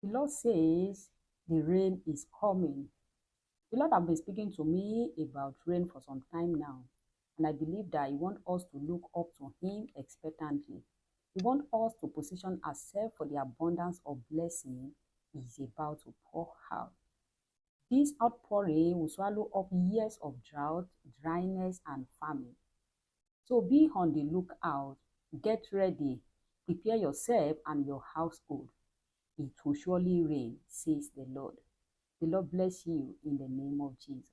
The Lord says the rain is coming. The Lord has been speaking to me about rain for some time now. And I believe that He wants us to look up to Him expectantly. He wants us to position ourselves for the abundance of blessing He is about to pour out. This outpouring will swallow up years of drought, dryness, and famine. So be on the lookout, get ready, prepare yourself and your household. It will surely rain, says the Lord. The Lord bless you in the name of Jesus.